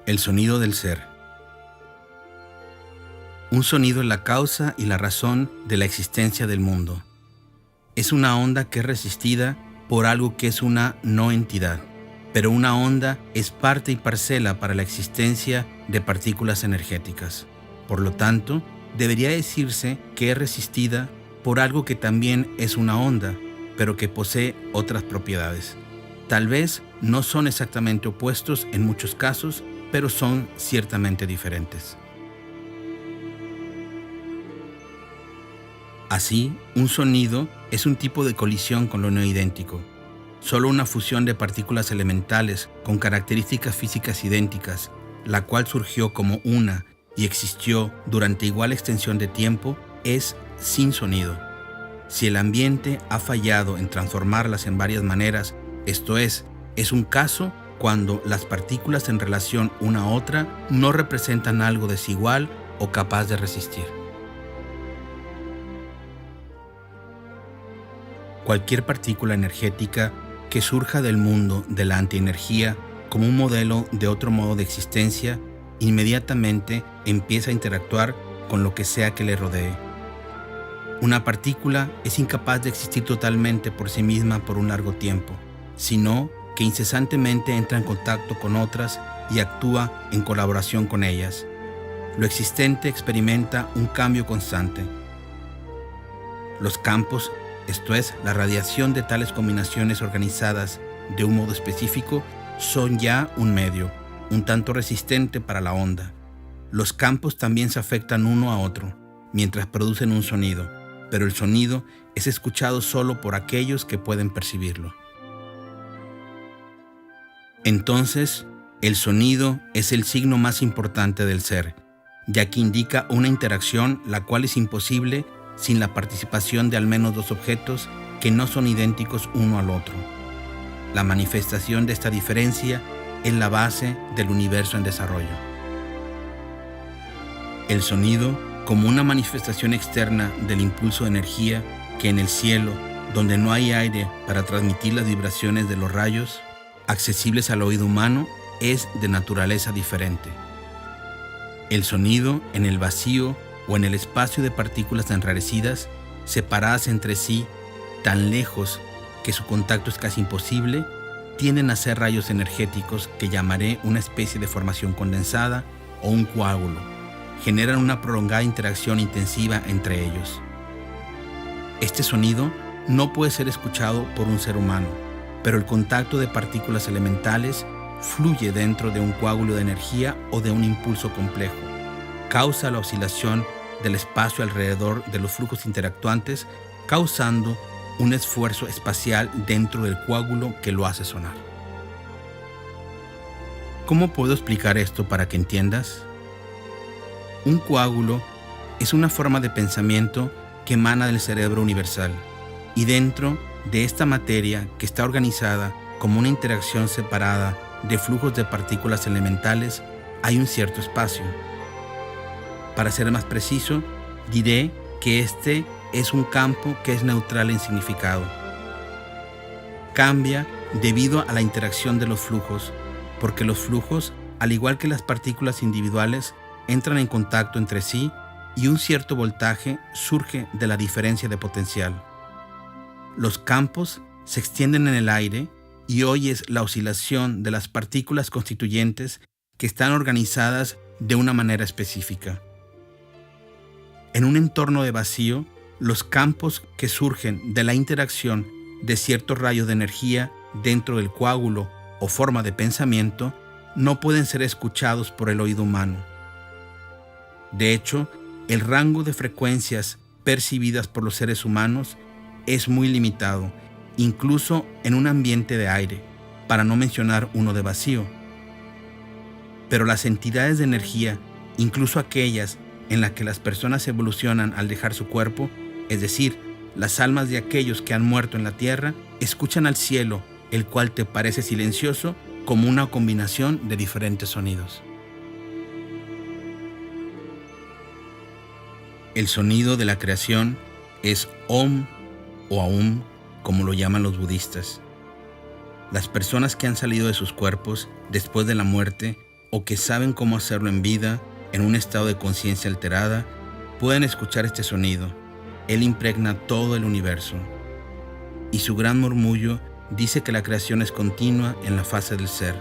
El sonido del ser. Un sonido es la causa y la razón de la existencia del mundo. Es una onda que es resistida por algo que es una no entidad, pero una onda es parte y parcela para la existencia de partículas energéticas. Por lo tanto, debería decirse que es resistida por algo que también es una onda, pero que posee otras propiedades. Tal vez no son exactamente opuestos en muchos casos, pero son ciertamente diferentes. Así, un sonido es un tipo de colisión con lo no idéntico. Solo una fusión de partículas elementales con características físicas idénticas, la cual surgió como una y existió durante igual extensión de tiempo, es sin sonido. Si el ambiente ha fallado en transformarlas en varias maneras, esto es un caso cuando las partículas en relación una a otra no representan algo desigual o capaz de resistir. Cualquier partícula energética que surja del mundo de la antienergía como un modelo de otro modo de existencia, inmediatamente empieza a interactuar con lo que sea que le rodee. Una partícula es incapaz de existir totalmente por sí misma por un largo tiempo, sino que incesantemente entra en contacto con otras y actúa en colaboración con ellas. Lo existente experimenta un cambio constante. Los campos, esto es, la radiación de tales combinaciones organizadas de un modo específico, son ya un medio, un tanto resistente para la onda. Los campos también se afectan uno a otro, mientras producen un sonido, pero el sonido es escuchado solo por aquellos que pueden percibirlo. Entonces, el sonido es el signo más importante del ser, ya que indica una interacción la cual es imposible sin la participación de al menos dos objetos que no son idénticos uno al otro. La manifestación de esta diferencia es la base del universo en desarrollo. El sonido, como una manifestación externa del impulso de energía que en el cielo, donde no hay aire para transmitir las vibraciones de los rayos accesibles al oído humano, es de naturaleza diferente. El sonido en el vacío o en el espacio de partículas enrarecidas, separadas entre sí, tan lejos que su contacto es casi imposible, tienden a ser rayos energéticos que llamaré una especie de formación condensada o un coágulo. Generan una prolongada interacción intensiva entre ellos. Este sonido no puede ser escuchado por un ser humano, pero el contacto de partículas elementales fluye dentro de un coágulo de energía o de un impulso complejo. Causa la oscilación del espacio alrededor de los flujos interactuantes, causando un esfuerzo espacial dentro del coágulo que lo hace sonar. ¿Cómo puedo explicar esto para que entiendas? Un coágulo es una forma de pensamiento que emana del cerebro universal, y dentro de esta materia que está organizada como una interacción separada de flujos de partículas elementales hay un cierto espacio. Para ser más preciso, diré que este es un campo que es neutral en significado. Cambia debido a la interacción de los flujos, porque los flujos, al igual que las partículas individuales, entran en contacto entre sí y un cierto voltaje surge de la diferencia de potencial. Los campos se extienden en el aire y oyes la oscilación de las partículas constituyentes que están organizadas de una manera específica. En un entorno de vacío, los campos que surgen de la interacción de ciertos rayos de energía dentro del coágulo o forma de pensamiento no pueden ser escuchados por el oído humano. De hecho, el rango de frecuencias percibidas por los seres humanos es muy limitado, incluso en un ambiente de aire, para no mencionar uno de vacío. Pero las entidades de energía, incluso aquellas en las que las personas evolucionan al dejar su cuerpo, es decir, las almas de aquellos que han muerto en la tierra, escuchan al cielo, el cual te parece silencioso, como una combinación de diferentes sonidos. El sonido de la creación es Om o Aum, como lo llaman los budistas. Las personas que han salido de sus cuerpos después de la muerte o que saben cómo hacerlo en vida, en un estado de conciencia alterada, pueden escuchar este sonido. Él impregna todo el universo. Y su gran murmullo dice que la creación es continua en la fase del ser.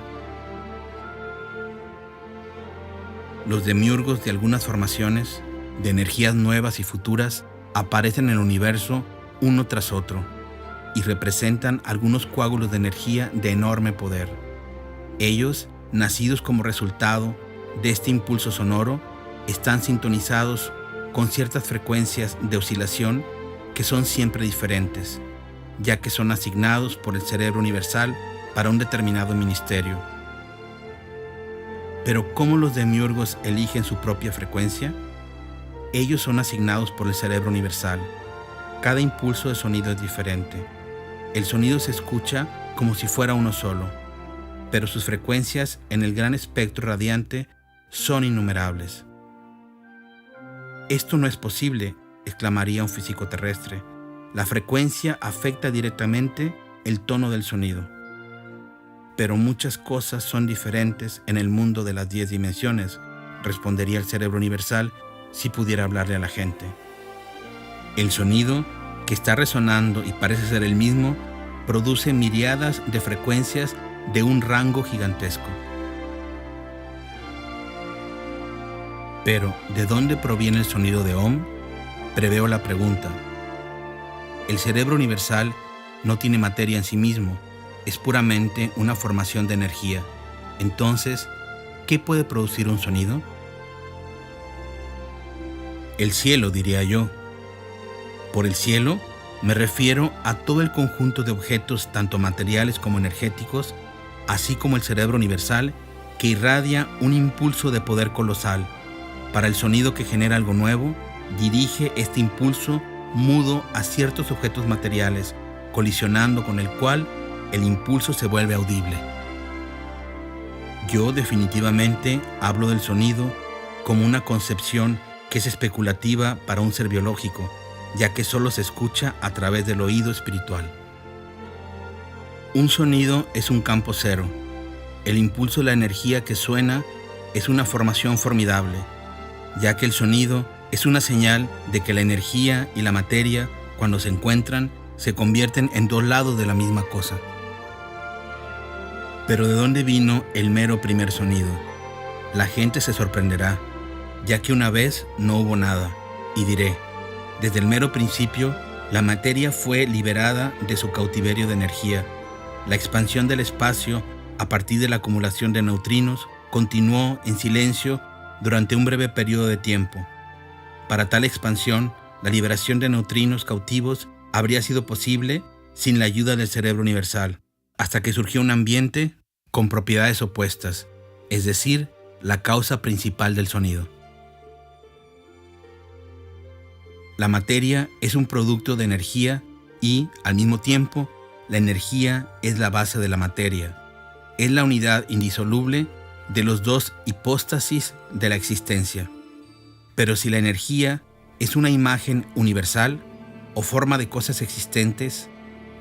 Los demiurgos de algunas formaciones, de energías nuevas y futuras, aparecen en el universo uno tras otro y representan algunos coágulos de energía de enorme poder. Ellos, nacidos como resultado de este impulso sonoro, están sintonizados con ciertas frecuencias de oscilación que son siempre diferentes, ya que son asignados por el cerebro universal para un determinado ministerio. Pero ¿cómo los demiurgos eligen su propia frecuencia? Ellos son asignados por el cerebro universal. Cada impulso de sonido es diferente. El sonido se escucha como si fuera uno solo, pero sus frecuencias en el gran espectro radiante son innumerables. «Esto no es posible», exclamaría un físico terrestre. «La frecuencia afecta directamente el tono del sonido». «Pero muchas cosas son diferentes en el mundo de las 10 dimensiones», respondería el cerebro universal si pudiera hablarle a la gente. El sonido, que está resonando y parece ser el mismo, produce miriadas de frecuencias de un rango gigantesco. Pero, ¿de dónde proviene el sonido de Om? Preveo la pregunta. El cerebro universal no tiene materia en sí mismo, es puramente una formación de energía. Entonces, ¿qué puede producir un sonido? El cielo, diría yo. Por el cielo me refiero a todo el conjunto de objetos, tanto materiales como energéticos, así como el cerebro universal, que irradia un impulso de poder colosal. Para el sonido que genera algo nuevo, dirige este impulso mudo a ciertos objetos materiales, colisionando con el cual el impulso se vuelve audible. Yo definitivamente hablo del sonido como una concepción que es especulativa para un ser biológico, ya que solo se escucha a través del oído espiritual. Un sonido es un campo cero. El impulso de la energía que suena es una formación formidable, ya que el sonido es una señal de que la energía y la materia, cuando se encuentran, se convierten en dos lados de la misma cosa. Pero ¿de dónde vino el mero primer sonido? La gente se sorprenderá, ya que una vez no hubo nada, y diré, desde el mero principio, la materia fue liberada de su cautiverio de energía. La expansión del espacio, a partir de la acumulación de neutrinos, continuó en silencio durante un breve periodo de tiempo. Para tal expansión, la liberación de neutrinos cautivos habría sido posible sin la ayuda del cerebro universal, hasta que surgió un ambiente con propiedades opuestas, es decir, la causa principal del sonido. La materia es un producto de energía y, al mismo tiempo, la energía es la base de la materia. Es la unidad indisoluble de los dos hipóstasis de la existencia. Pero si la energía es una imagen universal o forma de cosas existentes,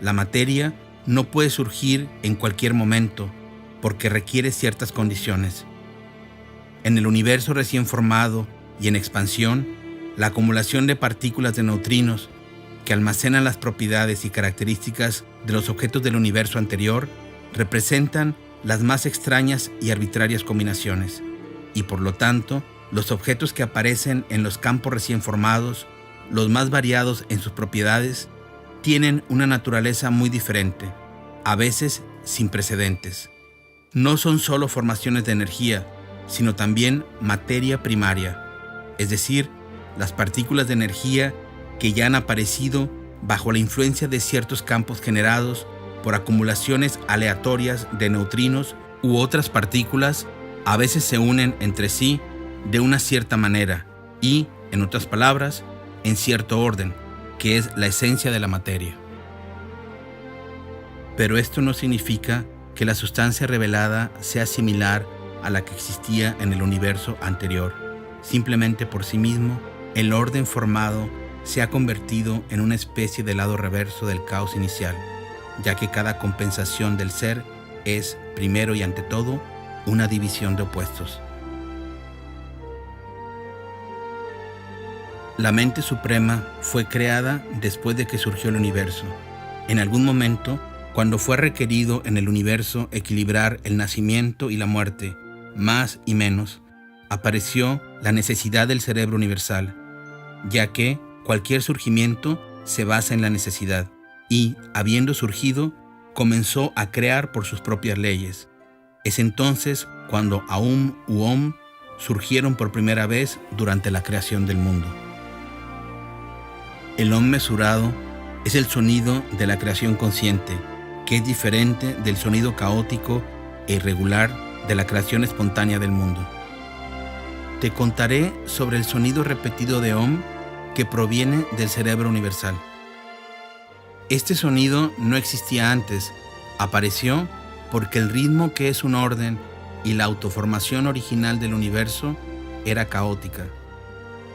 la materia no puede surgir en cualquier momento porque requiere ciertas condiciones. En el universo recién formado y en expansión, la acumulación de partículas de neutrinos que almacenan las propiedades y características de los objetos del universo anterior representan las más extrañas y arbitrarias combinaciones, y por lo tanto, los objetos que aparecen en los campos recién formados, los más variados en sus propiedades, tienen una naturaleza muy diferente, a veces sin precedentes. No son solo formaciones de energía, sino también materia primaria, es decir, las partículas de energía que ya han aparecido bajo la influencia de ciertos campos generados por acumulaciones aleatorias de neutrinos u otras partículas, a veces se unen entre sí de una cierta manera y, en otras palabras, en cierto orden, que es la esencia de la materia. Pero esto no significa que la sustancia revelada sea similar a la que existía en el universo anterior. Simplemente por sí mismo, el orden formado se ha convertido en una especie de lado reverso del caos inicial, ya que cada compensación del ser es, primero y ante todo, una división de opuestos. La mente suprema fue creada después de que surgió el universo. En algún momento, cuando fue requerido en el universo equilibrar el nacimiento y la muerte, más y menos, apareció la necesidad del cerebro universal, ya que cualquier surgimiento se basa en la necesidad y, habiendo surgido, comenzó a crear por sus propias leyes. Es entonces cuando Aum u Om surgieron por primera vez durante la creación del mundo. El Om mesurado es el sonido de la creación consciente, que es diferente del sonido caótico e irregular de la creación espontánea del mundo. Te contaré sobre el sonido repetido de Om que proviene del cerebro universal. Este sonido no existía antes, apareció porque el ritmo, que es un orden, y la autoformación original del universo era caótica.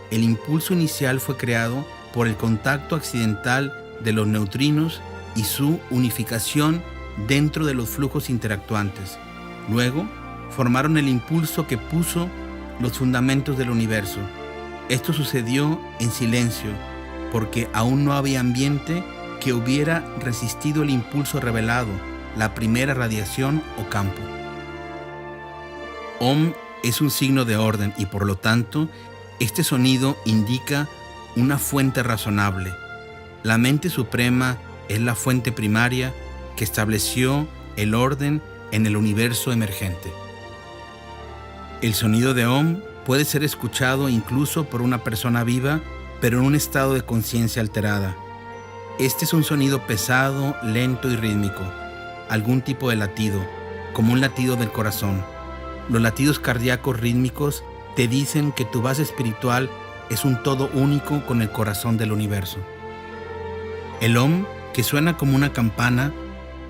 El impulso inicial fue creado por el contacto accidental de los neutrinos y su unificación dentro de los flujos interactuantes. Luego, formaron el impulso que puso los fundamentos del universo. Esto sucedió en silencio, porque aún no había ambiente que hubiera resistido el impulso revelado, la primera radiación o campo. Om es un signo de orden y por lo tanto, este sonido indica una fuente razonable. La mente suprema es la fuente primaria que estableció el orden en el universo emergente. El sonido de Om puede ser escuchado incluso por una persona viva, pero en un estado de conciencia alterada. Este es un sonido pesado, lento y rítmico, algún tipo de latido, como un latido del corazón. Los latidos cardíacos rítmicos te dicen que tu base espiritual es un todo único con el corazón del universo. El Om, que suena como una campana,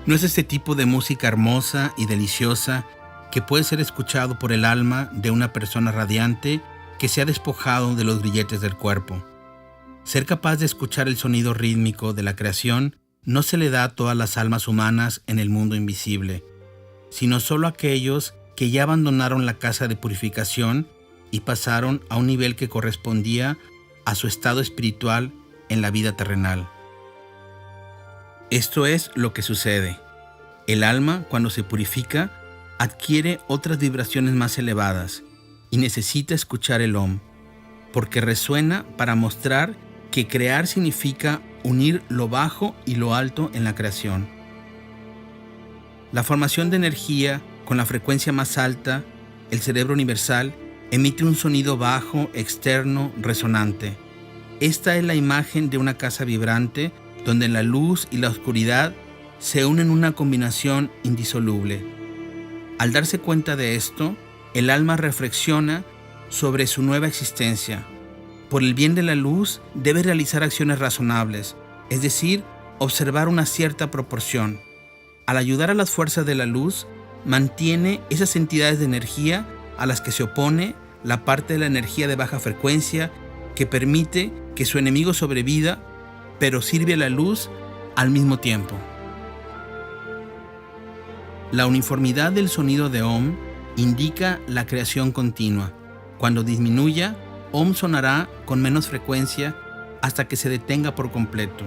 no es este tipo de música hermosa y deliciosa que puede ser escuchado por el alma de una persona radiante que se ha despojado de los grilletes del cuerpo. Ser capaz de escuchar el sonido rítmico de la creación no se le da a todas las almas humanas en el mundo invisible, sino solo a aquellos que ya abandonaron la casa de purificación y pasaron a un nivel que correspondía a su estado espiritual en la vida terrenal. Esto es lo que sucede. El alma, cuando se purifica, adquiere otras vibraciones más elevadas y necesita escuchar el Om, porque resuena para mostrar que crear significa unir lo bajo y lo alto en la creación. La formación de energía con la frecuencia más alta, el cerebro universal, emite un sonido bajo, externo, resonante. Esta es la imagen de una casa vibrante donde la luz y la oscuridad se unen en una combinación indisoluble. Al darse cuenta de esto, el alma reflexiona sobre su nueva existencia. Por el bien de la luz, debe realizar acciones razonables, es decir, observar una cierta proporción. Al ayudar a las fuerzas de la luz, mantiene esas entidades de energía a las que se opone la parte de la energía de baja frecuencia que permite que su enemigo sobreviva, pero sirve a la luz al mismo tiempo. La uniformidad del sonido de Om indica la creación continua. Cuando disminuya, Om sonará con menos frecuencia hasta que se detenga por completo.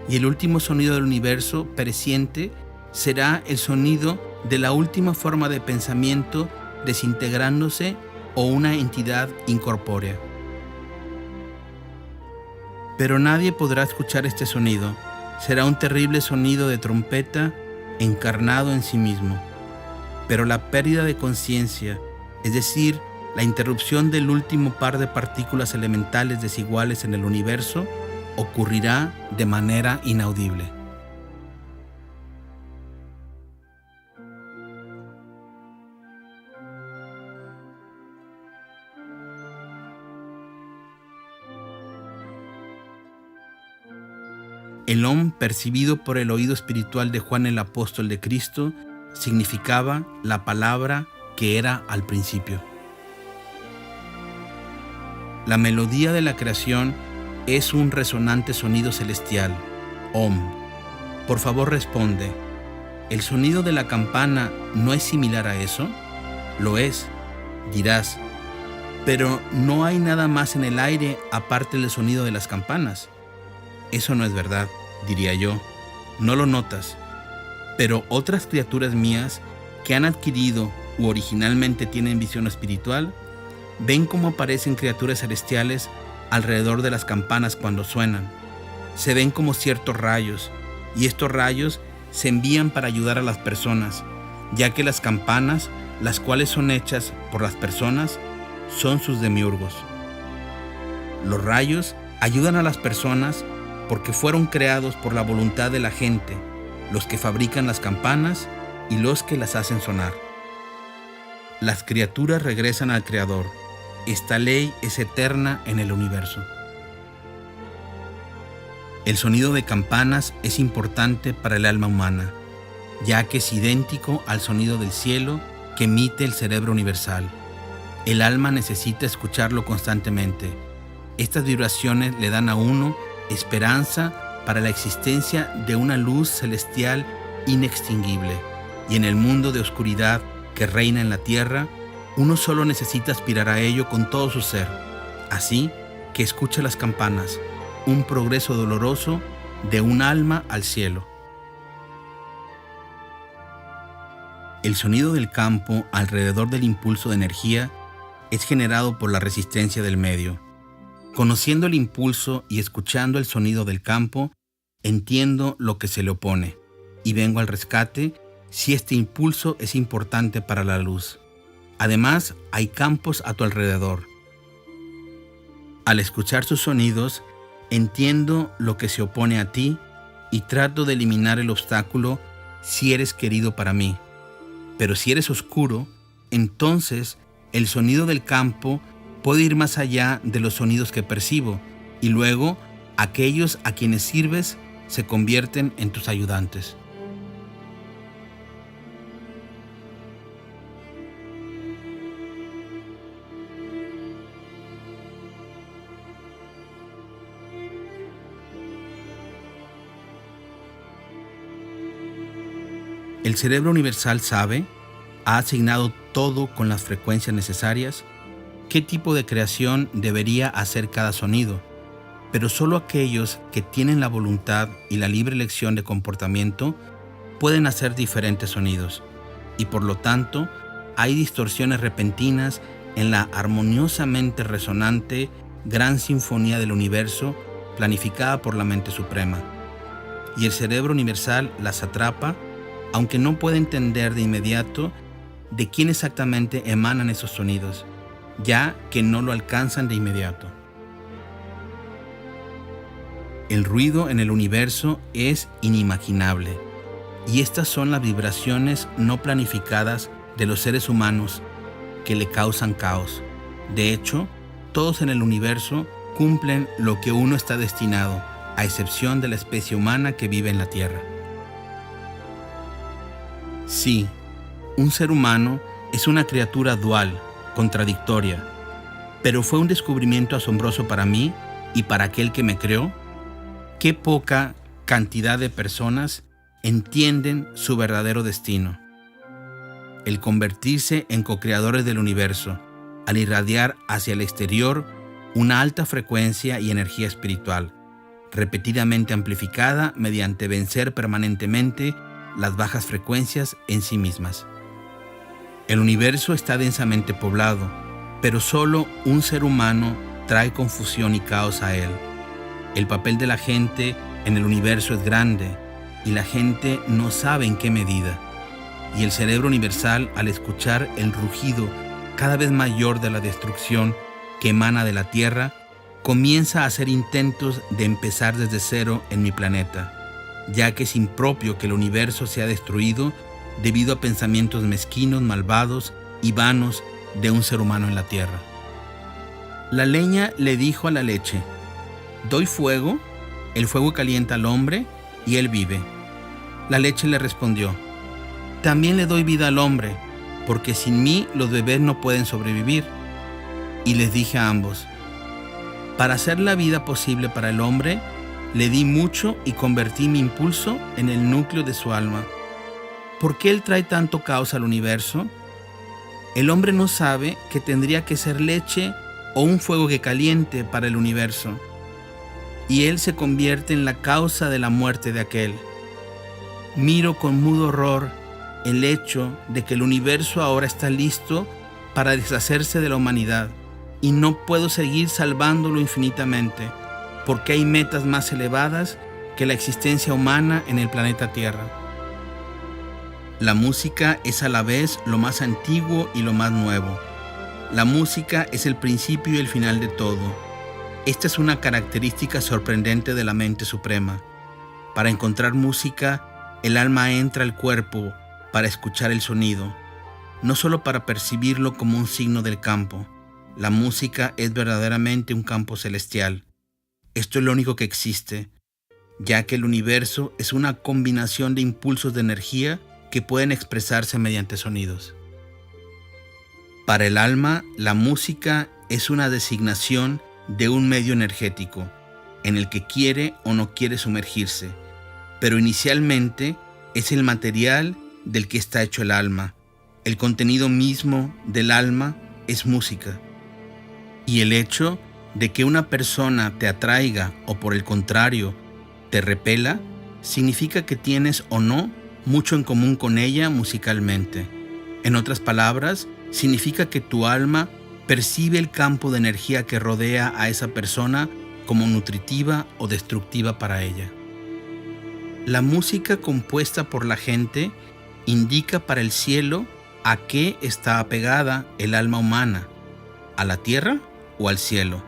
Y el último sonido del universo pereciente será el sonido de la última forma de pensamiento desintegrándose o una entidad incorpórea. Pero nadie podrá escuchar este sonido. Será un terrible sonido de trompeta encarnado en sí mismo. Pero la pérdida de conciencia, es decir, la interrupción del último par de partículas elementales desiguales en el universo, ocurrirá de manera inaudible. El Om, percibido por el oído espiritual de Juan el apóstol de Cristo, significaba la palabra que era al principio. La melodía de la creación es un resonante sonido celestial, Om. Por favor responde, ¿el sonido de la campana no es similar a eso? Lo es, dirás, pero no hay nada más en el aire aparte del sonido de las campanas. Eso no es verdad, diría yo, no lo notas. Pero otras criaturas mías que han adquirido u originalmente tienen visión espiritual, ven cómo aparecen criaturas celestiales alrededor de las campanas cuando suenan. Se ven como ciertos rayos, y estos rayos se envían para ayudar a las personas, ya que las campanas, las cuales son hechas por las personas, son sus demiurgos. Los rayos ayudan a las personas porque fueron creados por la voluntad de la gente, los que fabrican las campanas y los que las hacen sonar. Las criaturas regresan al Creador. Esta ley es eterna en el universo. El sonido de campanas es importante para el alma humana, ya que es idéntico al sonido del cielo que emite el cerebro universal. El alma necesita escucharlo constantemente. Estas vibraciones le dan a uno esperanza para la existencia de una luz celestial inextinguible. Y en el mundo de oscuridad que reina en la tierra, uno solo necesita aspirar a ello con todo su ser. Así que escucha las campanas, un progreso doloroso de un alma al cielo. El sonido del campo alrededor del impulso de energía es generado por la resistencia del medio. Conociendo el impulso y escuchando el sonido del campo, entiendo lo que se le opone y vengo al rescate si este impulso es importante para la luz. Además, hay campos a tu alrededor. Al escuchar sus sonidos, entiendo lo que se opone a ti y trato de eliminar el obstáculo si eres querido para mí. Pero si eres oscuro, entonces el sonido del campo puede ir más allá de los sonidos que percibo y luego aquellos a quienes sirves se convierten en tus ayudantes. El cerebro universal sabe, ha asignado todo con las frecuencias necesarias, qué tipo de creación debería hacer cada sonido, pero solo aquellos que tienen la voluntad y la libre elección de comportamiento pueden hacer diferentes sonidos, y por lo tanto hay distorsiones repentinas en la armoniosamente resonante gran sinfonía del universo planificada por la mente suprema. Y el cerebro universal las atrapa, aunque no puede entender de inmediato de quién exactamente emanan esos sonidos, ya que no lo alcanzan de inmediato. El ruido en el universo es inimaginable, y estas son las vibraciones no planificadas de los seres humanos que le causan caos. De hecho, todos en el universo cumplen lo que uno está destinado, a excepción de la especie humana que vive en la Tierra. Sí, un ser humano es una criatura dual, contradictoria, pero fue un descubrimiento asombroso para mí y para aquel que me creó. Qué poca cantidad de personas entienden su verdadero destino: el convertirse en co-creadores del universo, al irradiar hacia el exterior una alta frecuencia y energía espiritual, repetidamente amplificada mediante vencer permanentemente las bajas frecuencias en sí mismas. El universo está densamente poblado, pero solo un ser humano trae confusión y caos a él. El papel de la gente en el universo es grande y la gente no sabe en qué medida. Y el cerebro universal, al escuchar el rugido cada vez mayor de la destrucción que emana de la Tierra, comienza a hacer intentos de empezar desde cero en mi planeta, ya que es impropio que el universo sea destruido debido a pensamientos mezquinos, malvados y vanos de un ser humano en la tierra. La leña le dijo a la leche: doy fuego, el fuego calienta al hombre y él vive. La leche le respondió: también le doy vida al hombre, porque sin mí los bebés no pueden sobrevivir. Y les dije a ambos: para hacer la vida posible para el hombre, le di mucho y convertí mi impulso en el núcleo de su alma. ¿Por qué él trae tanto caos al universo? El hombre no sabe que tendría que ser leche o un fuego que caliente para el universo, y él se convierte en la causa de la muerte de aquel. Miro con mudo horror el hecho de que el universo ahora está listo para deshacerse de la humanidad, y no puedo seguir salvándolo infinitamente, porque hay metas más elevadas que la existencia humana en el planeta Tierra. La música es a la vez lo más antiguo y lo más nuevo. La música es el principio y el final de todo. Esta es una característica sorprendente de la mente suprema. Para encontrar música, el alma entra al cuerpo para escuchar el sonido, no solo para percibirlo como un signo del campo. La música es verdaderamente un campo celestial. Esto es lo único que existe, ya que el universo es una combinación de impulsos de energía que pueden expresarse mediante sonidos. Para el alma, la música es una designación de un medio energético en el que quiere o no quiere sumergirse, pero inicialmente es el material del que está hecho el alma. El contenido mismo del alma es música. Y el hecho de que una persona te atraiga o por el contrario te repela, significa que tienes o no mucho en común con ella musicalmente. En otras palabras, significa que tu alma percibe el campo de energía que rodea a esa persona como nutritiva o destructiva para ella. La música compuesta por la gente indica para el cielo a qué está apegada el alma humana, a la tierra o al cielo.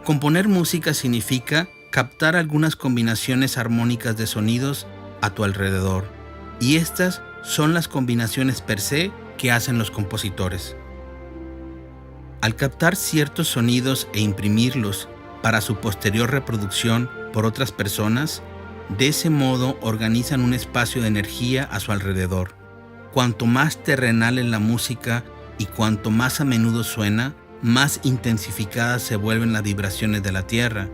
Componer música significa captar algunas combinaciones armónicas de sonidos a tu alrededor, y estas son las combinaciones per se que hacen los compositores. Al captar ciertos sonidos e imprimirlos para su posterior reproducción por otras personas, de ese modo organizan un espacio de energía a su alrededor. Cuanto más terrenal es la música y cuanto más a menudo suena, más intensificadas se vuelven las vibraciones de la tierra.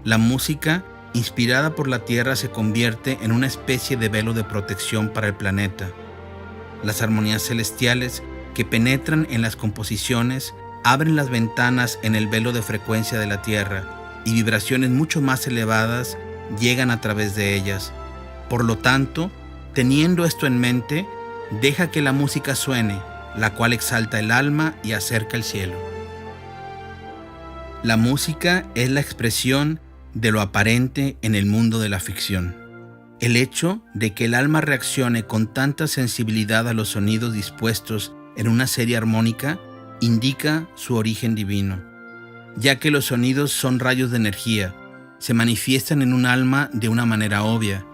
La música, inspirada por la tierra, se convierte en una especie de velo de protección para el planeta. Las armonías celestiales que penetran en las composiciones abren las ventanas en el velo de frecuencia de la tierra, y vibraciones mucho más elevadas llegan a través de ellas. Por lo tanto, teniendo esto en mente, deja que la música suene, la cual exalta el alma y acerca el cielo. La música es la expresión de lo aparente en el mundo de la ficción. El hecho de que el alma reaccione con tanta sensibilidad a los sonidos dispuestos en una serie armónica indica su origen divino, ya que los sonidos son rayos de energía, se manifiestan en un alma de una manera obvia.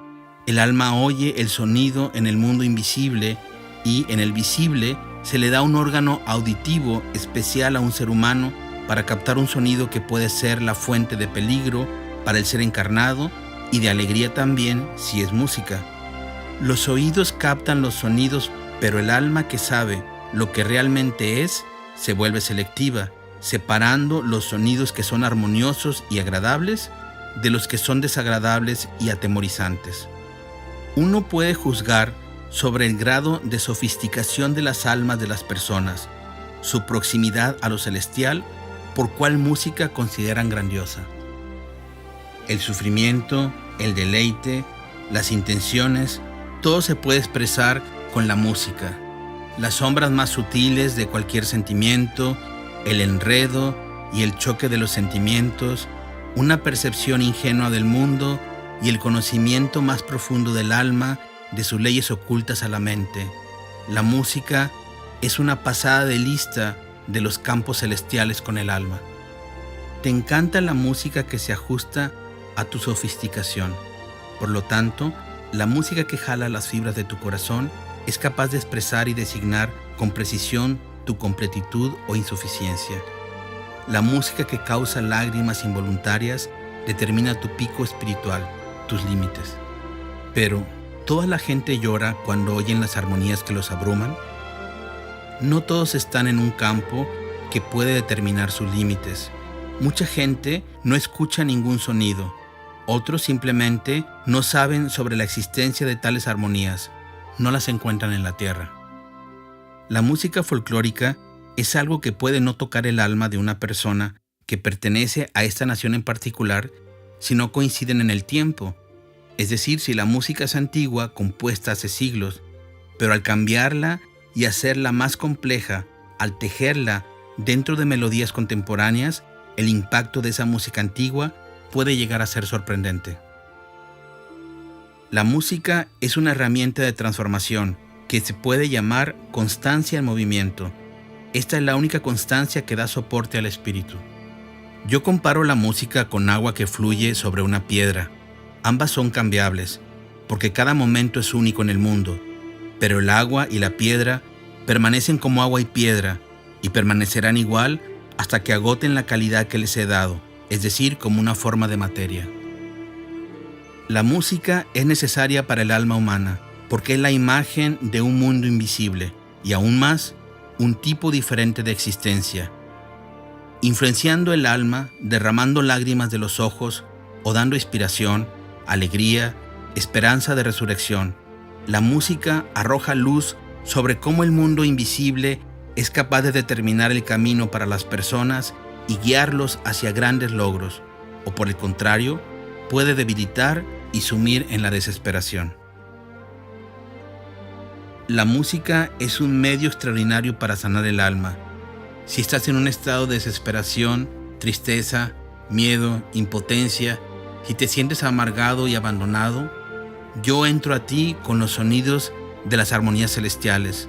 El alma oye el sonido en el mundo invisible, y en el visible se le da un órgano auditivo especial a un ser humano para captar un sonido que puede ser la fuente de peligro para el ser encarnado y de alegría también si es música. Los oídos captan los sonidos, pero el alma, que sabe lo que realmente es, se vuelve selectiva, separando los sonidos que son armoniosos y agradables de los que son desagradables y atemorizantes. Uno puede juzgar sobre el grado de sofisticación de las almas de las personas, su proximidad a lo celestial, por cuál música consideran grandiosa. El sufrimiento, el deleite, las intenciones, todo se puede expresar con la música. Las sombras más sutiles de cualquier sentimiento, el enredo y el choque de los sentimientos, una percepción ingenua del mundo y el conocimiento más profundo del alma, de sus leyes ocultas a la mente. La música es una pasada de lista de los campos celestiales con el alma. Te encanta la música que se ajusta a tu sofisticación. Por lo tanto, la música que jala las fibras de tu corazón es capaz de expresar y designar con precisión tu completitud o insuficiencia. La música que causa lágrimas involuntarias determina tu pico espiritual, tus límites. Pero, ¿toda la gente llora cuando oyen las armonías que los abruman? No todos están en un campo que puede determinar sus límites. Mucha gente no escucha ningún sonido. Otros simplemente no saben sobre la existencia de tales armonías. No las encuentran en la tierra. La música folclórica es algo que puede no tocar el alma de una persona que pertenece a esta nación en particular si no coinciden en el tiempo. Es decir, si la música es antigua, compuesta hace siglos, pero al cambiarla y hacerla más compleja, al tejerla dentro de melodías contemporáneas, el impacto de esa música antigua puede llegar a ser sorprendente. La música es una herramienta de transformación que se puede llamar constancia en movimiento. Esta es la única constancia que da soporte al espíritu. Yo comparo la música con agua que fluye sobre una piedra. Ambas son cambiables, porque cada momento es único en el mundo, pero el agua y la piedra permanecen como agua y piedra, y permanecerán igual hasta que agoten la calidad que les he dado, es decir, como una forma de materia. La música es necesaria para el alma humana, porque es la imagen de un mundo invisible, y aún más, un tipo diferente de existencia, influenciando el alma, derramando lágrimas de los ojos o dando inspiración, alegría, esperanza de resurrección. La música arroja luz sobre cómo el mundo invisible es capaz de determinar el camino para las personas y guiarlos hacia grandes logros, o por el contrario, puede debilitar y sumir en la desesperación. La música es un medio extraordinario para sanar el alma. Si estás en un estado de desesperación, tristeza, miedo, impotencia, si te sientes amargado y abandonado, yo entro a ti con los sonidos de las armonías celestiales.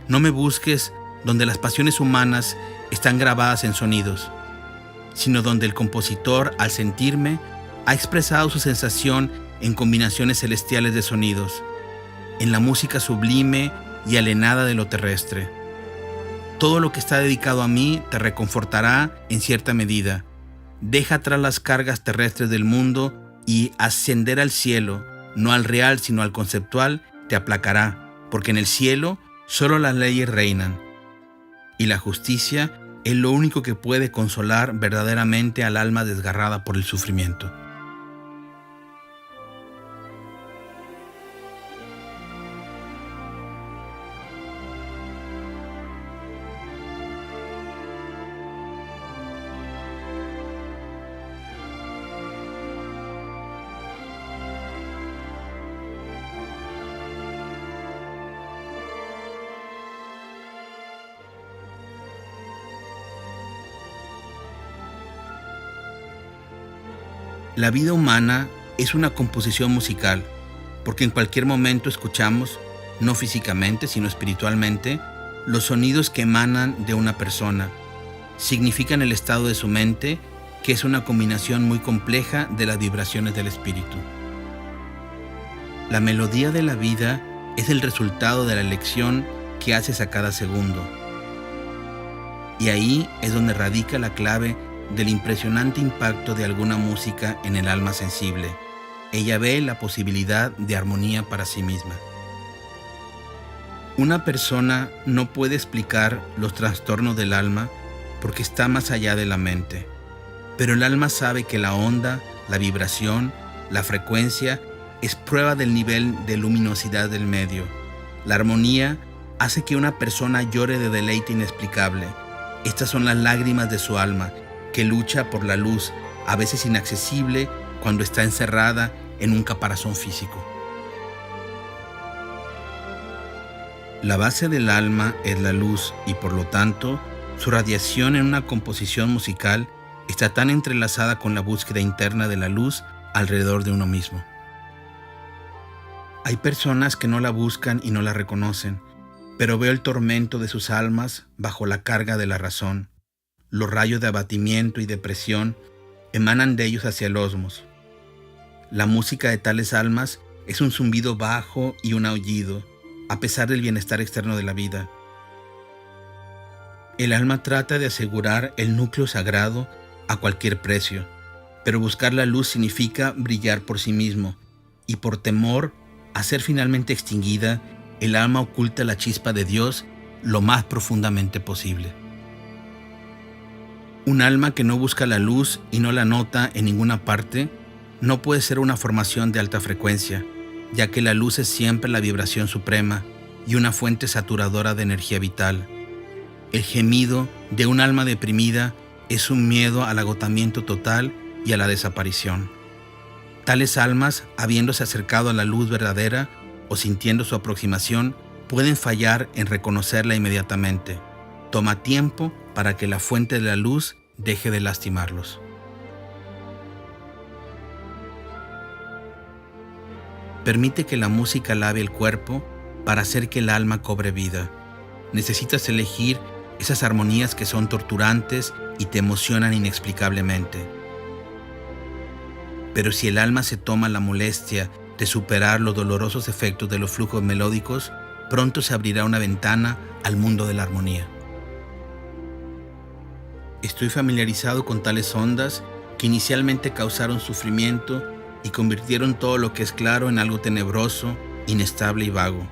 No me busques donde las pasiones humanas están grabadas en sonidos, sino donde el compositor, al sentirme, ha expresado su sensación en combinaciones celestiales de sonidos, en la música sublime y alienada de lo terrestre. Todo lo que está dedicado a mí te reconfortará en cierta medida. Deja atrás las cargas terrestres del mundo y ascender al cielo, no al real sino al conceptual, te aplacará, porque en el cielo solo las leyes reinan, y la justicia es lo único que puede consolar verdaderamente al alma desgarrada por el sufrimiento. La vida humana es una composición musical, porque en cualquier momento escuchamos, no físicamente, sino espiritualmente, los sonidos que emanan de una persona. Significan el estado de su mente, que es una combinación muy compleja de las vibraciones del espíritu. La melodía de la vida es el resultado de la elección que haces a cada segundo. Y ahí es donde radica la clave del impresionante impacto de alguna música en el alma sensible. Ella ve la posibilidad de armonía para sí misma. Una persona no puede explicar los trastornos del alma porque está más allá de la mente, pero el alma sabe que la onda, la vibración, la frecuencia es prueba del nivel de luminosidad del medio. La armonía hace que una persona llore de deleite inexplicable. Estas son las lágrimas de su alma, que lucha por la luz, a veces inaccesible cuando está encerrada en un caparazón físico. La base del alma es la luz y por lo tanto, su radiación en una composición musical está tan entrelazada con la búsqueda interna de la luz alrededor de uno mismo. Hay personas que no la buscan y no la reconocen, pero veo el tormento de sus almas bajo la carga de la razón. Los rayos de abatimiento y depresión emanan de ellos hacia el osmos. La música de tales almas es un zumbido bajo y un aullido, a pesar del bienestar externo de la vida. El alma trata de asegurar el núcleo sagrado a cualquier precio, pero buscar la luz significa brillar por sí mismo, y por temor a ser finalmente extinguida, el alma oculta la chispa de Dios lo más profundamente posible. Un alma que no busca la luz y no la nota en ninguna parte no puede ser una formación de alta frecuencia, ya que la luz es siempre la vibración suprema y una fuente saturadora de energía vital. El gemido de un alma deprimida es un miedo al agotamiento total y a la desaparición. Tales almas, habiéndose acercado a la luz verdadera o sintiendo su aproximación, pueden fallar en reconocerla inmediatamente. Toma tiempo para que la fuente de la luz deje de lastimarlos. Permite que la música lave el cuerpo para hacer que el alma cobre vida. Necesitas elegir esas armonías que son torturantes y te emocionan inexplicablemente. Pero si el alma se toma la molestia de superar los dolorosos efectos de los flujos melódicos, pronto se abrirá una ventana al mundo de la armonía. Estoy familiarizado con tales ondas que inicialmente causaron sufrimiento y convirtieron todo lo que es claro en algo tenebroso, inestable y vago.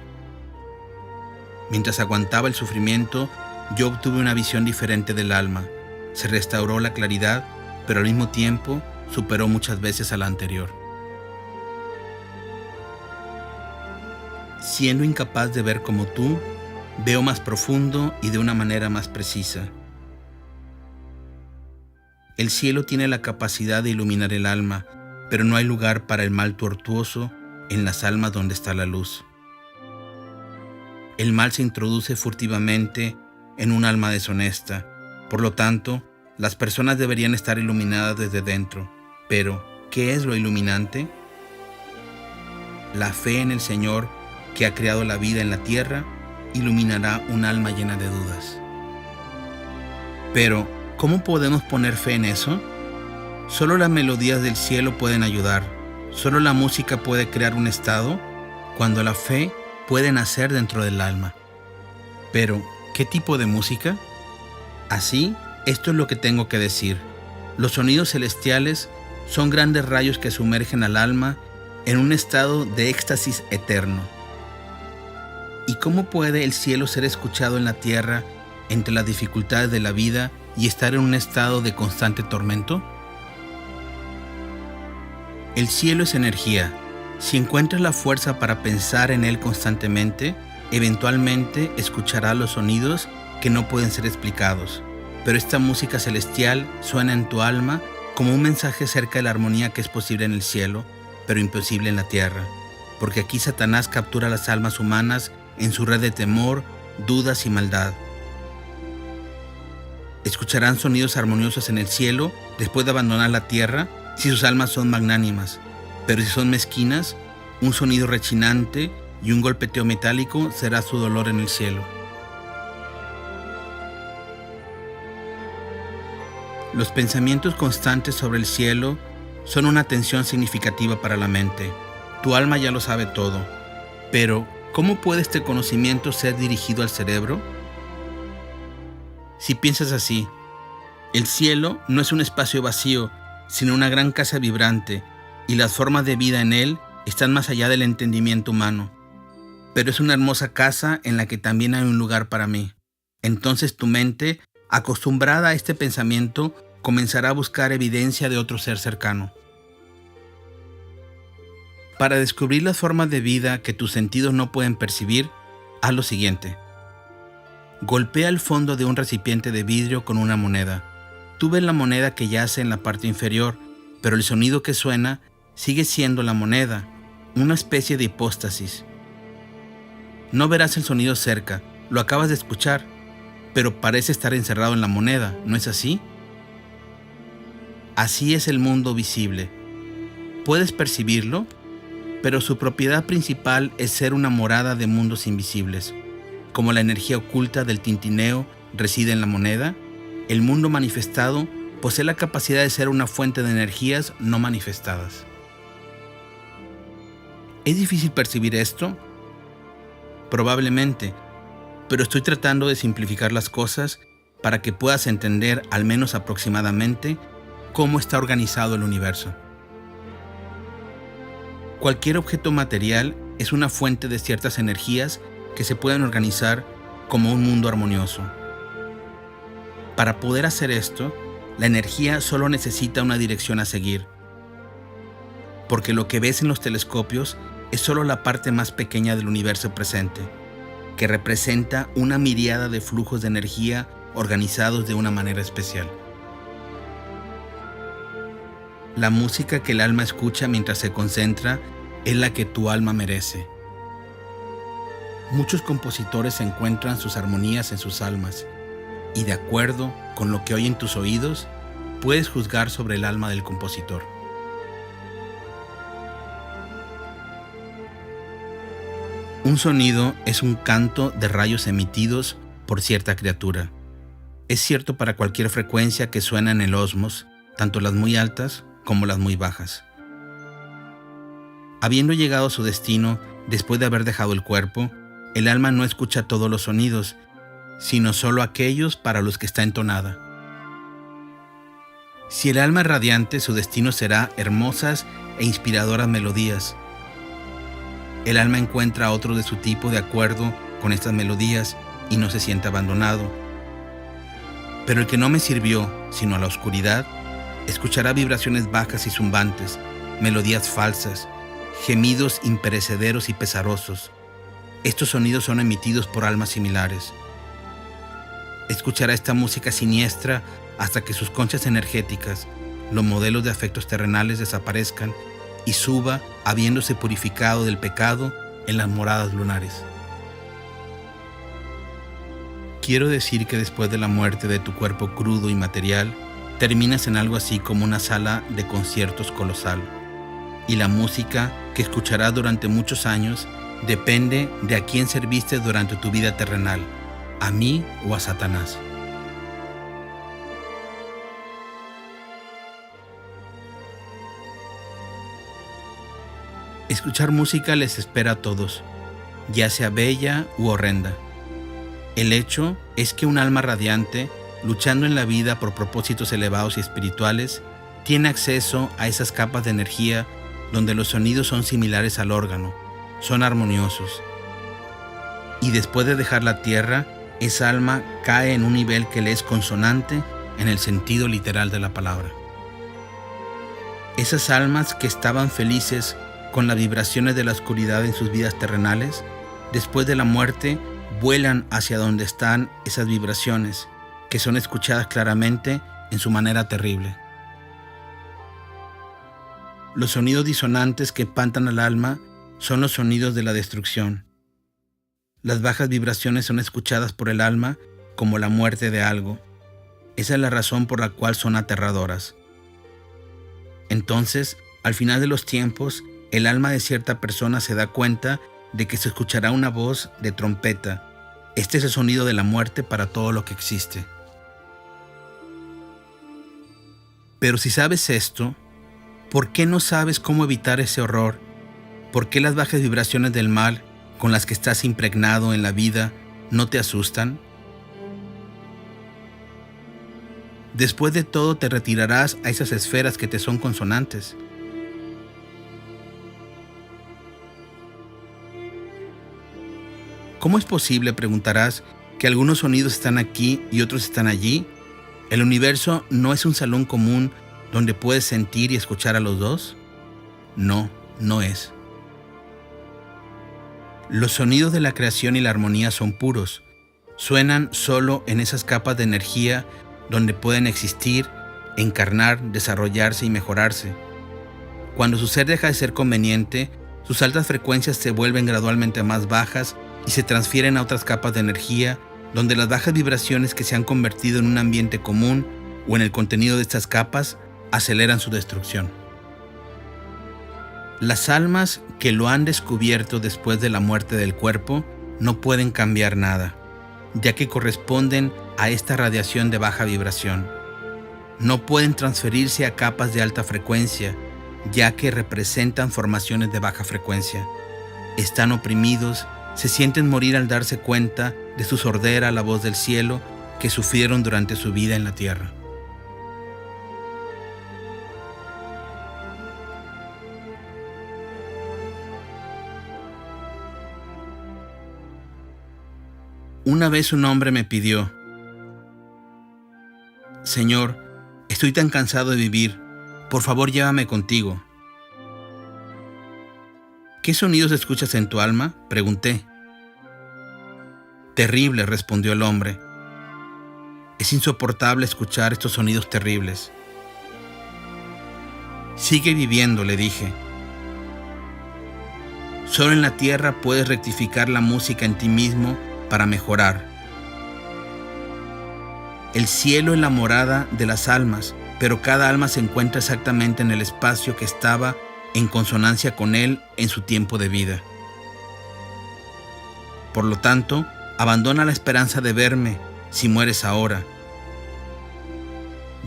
Mientras aguantaba el sufrimiento, yo obtuve una visión diferente del alma. Se restauró la claridad, pero al mismo tiempo superó muchas veces a la anterior. Siendo incapaz de ver como tú, veo más profundo y de una manera más precisa. El cielo tiene la capacidad de iluminar el alma, pero no hay lugar para el mal tortuoso en las almas donde está la luz. El mal se introduce furtivamente en un alma deshonesta. Por lo tanto, las personas deberían estar iluminadas desde dentro. Pero, ¿qué es lo iluminante? La fe en el Señor, que ha creado la vida en la tierra, iluminará un alma llena de dudas. Pero, ¿cómo podemos poner fe en eso? Solo las melodías del cielo pueden ayudar. Solo la música puede crear un estado cuando la fe puede nacer dentro del alma. Pero, ¿qué tipo de música? Así, esto es lo que tengo que decir. Los sonidos celestiales son grandes rayos que sumergen al alma en un estado de éxtasis eterno. ¿Y cómo puede el cielo ser escuchado en la tierra entre las dificultades de la vida y estar en un estado de constante tormento? El cielo es energía. Si encuentras la fuerza para pensar en él constantemente, eventualmente escucharás los sonidos que no pueden ser explicados. Pero esta música celestial suena en tu alma como un mensaje acerca de la armonía que es posible en el cielo, pero imposible en la tierra. Porque aquí Satanás captura las almas humanas en su red de temor, dudas y maldad. Escucharán sonidos armoniosos en el cielo después de abandonar la tierra si sus almas son magnánimas, pero si son mezquinas, un sonido rechinante y un golpeteo metálico será su dolor en el cielo. Los pensamientos constantes sobre el cielo son una tensión significativa para la mente. Tu alma ya lo sabe todo, pero ¿cómo puede este conocimiento ser dirigido al cerebro? Si piensas así, el cielo no es un espacio vacío, sino una gran casa vibrante, y las formas de vida en él están más allá del entendimiento humano. Pero es una hermosa casa en la que también hay un lugar para mí. Entonces tu mente, acostumbrada a este pensamiento, comenzará a buscar evidencia de otro ser cercano. Para descubrir las formas de vida que tus sentidos no pueden percibir, haz lo siguiente. Golpea el fondo de un recipiente de vidrio con una moneda. Tú ves la moneda que yace en la parte inferior, pero el sonido que suena sigue siendo la moneda, una especie de hipóstasis. No verás el sonido cerca, lo acabas de escuchar, pero parece estar encerrado en la moneda, ¿no es así? Así es el mundo visible. Puedes percibirlo, pero su propiedad principal es ser una morada de mundos invisibles. Como la energía oculta del tintineo reside en la moneda, el mundo manifestado posee la capacidad de ser una fuente de energías no manifestadas. ¿Es difícil percibir esto? Probablemente, pero estoy tratando de simplificar las cosas para que puedas entender, al menos aproximadamente, cómo está organizado el universo. Cualquier objeto material es una fuente de ciertas energías que se pueden organizar como un mundo armonioso. Para poder hacer esto, la energía solo necesita una dirección a seguir, porque lo que ves en los telescopios es solo la parte más pequeña del universo presente. que representa una miríada de flujos de energía organizados de una manera especial. La música que el alma escucha mientras se concentra es la que tu alma merece. Muchos compositores encuentran sus armonías en sus almas, y de acuerdo con lo que oyen tus oídos, puedes juzgar sobre el alma del compositor. Un sonido es un canto de rayos emitidos por cierta criatura. Es cierto para cualquier frecuencia que suena en el osmos, tanto las muy altas como las muy bajas. Habiendo llegado a su destino, después de haber dejado el cuerpo, el alma no escucha todos los sonidos, sino solo aquellos para los que está entonada. Si el alma es radiante, su destino será hermosas e inspiradoras melodías. El alma encuentra a otro de su tipo de acuerdo con estas melodías y no se siente abandonado. Pero el que no me sirvió, sino a la oscuridad, escuchará vibraciones bajas y zumbantes, melodías falsas, gemidos imperecederos y pesarosos. Estos sonidos son emitidos por almas similares. Escuchará esta música siniestra hasta que sus conchas energéticas, los modelos de afectos terrenales, desaparezcan y suba, habiéndose purificado del pecado, en las moradas lunares. Quiero decir que después de la muerte de tu cuerpo crudo y material, terminas en algo así como una sala de conciertos colosal, y la música que escucharás durante muchos años depende de a quién serviste durante tu vida terrenal, a mí o a Satanás. Escuchar música les espera a todos, ya sea bella u horrenda. El hecho es que un alma radiante, luchando en la vida por propósitos elevados y espirituales, tiene acceso a esas capas de energía donde los sonidos son similares al órgano, son armoniosos. Y después de dejar la tierra, esa alma cae en un nivel que le es consonante en el sentido literal de la palabra. Esas almas que estaban felices con las vibraciones de la oscuridad en sus vidas terrenales, después de la muerte vuelan hacia donde están esas vibraciones, que son escuchadas claramente en su manera terrible. Los sonidos disonantes que espantan al alma son los sonidos de la destrucción. Las bajas vibraciones son escuchadas por el alma como la muerte de algo. Esa es la razón por la cual son aterradoras. Entonces, al final de los tiempos, el alma de cierta persona se da cuenta de que se escuchará una voz de trompeta. Este es el sonido de la muerte para todo lo que existe. Pero si sabes esto, ¿por qué no sabes cómo evitar ese horror? ¿Por qué las bajas vibraciones del mal con las que estás impregnado en la vida no te asustan? Después de todo te retirarás a esas esferas que te son consonantes. ¿Cómo es posible, preguntarás, que algunos sonidos están aquí y otros están allí? ¿El universo no es un salón común donde puedes sentir y escuchar a los dos? No, no es. Los sonidos de la creación y la armonía son puros. Suenan solo en esas capas de energía donde pueden existir, encarnar, desarrollarse y mejorarse. Cuando su ser deja de ser conveniente, sus altas frecuencias se vuelven gradualmente más bajas y se transfieren a otras capas de energía, donde las bajas vibraciones que se han convertido en un ambiente común o en el contenido de estas capas aceleran su destrucción. Las almas que lo han descubierto después de la muerte del cuerpo no pueden cambiar nada, ya que corresponden a esta radiación de baja vibración. No pueden transferirse a capas de alta frecuencia, ya que representan formaciones de baja frecuencia. Están oprimidos, se sienten morir al darse cuenta de su sordera a la voz del cielo que sufrieron durante su vida en la tierra. Una vez un hombre me pidió: Señor, estoy tan cansado de vivir, por favor llévame contigo. ¿Qué sonidos escuchas en tu alma?, pregunté. Terrible, respondió el hombre. Es insoportable escuchar estos sonidos terribles. Sigue viviendo, le dije. Solo en la tierra puedes rectificar la música en ti mismo para mejorar. El cielo es la morada de las almas, pero cada alma se encuentra exactamente en el espacio que estaba en consonancia con él en su tiempo de vida. Por lo tanto, abandona la esperanza de verme si mueres ahora.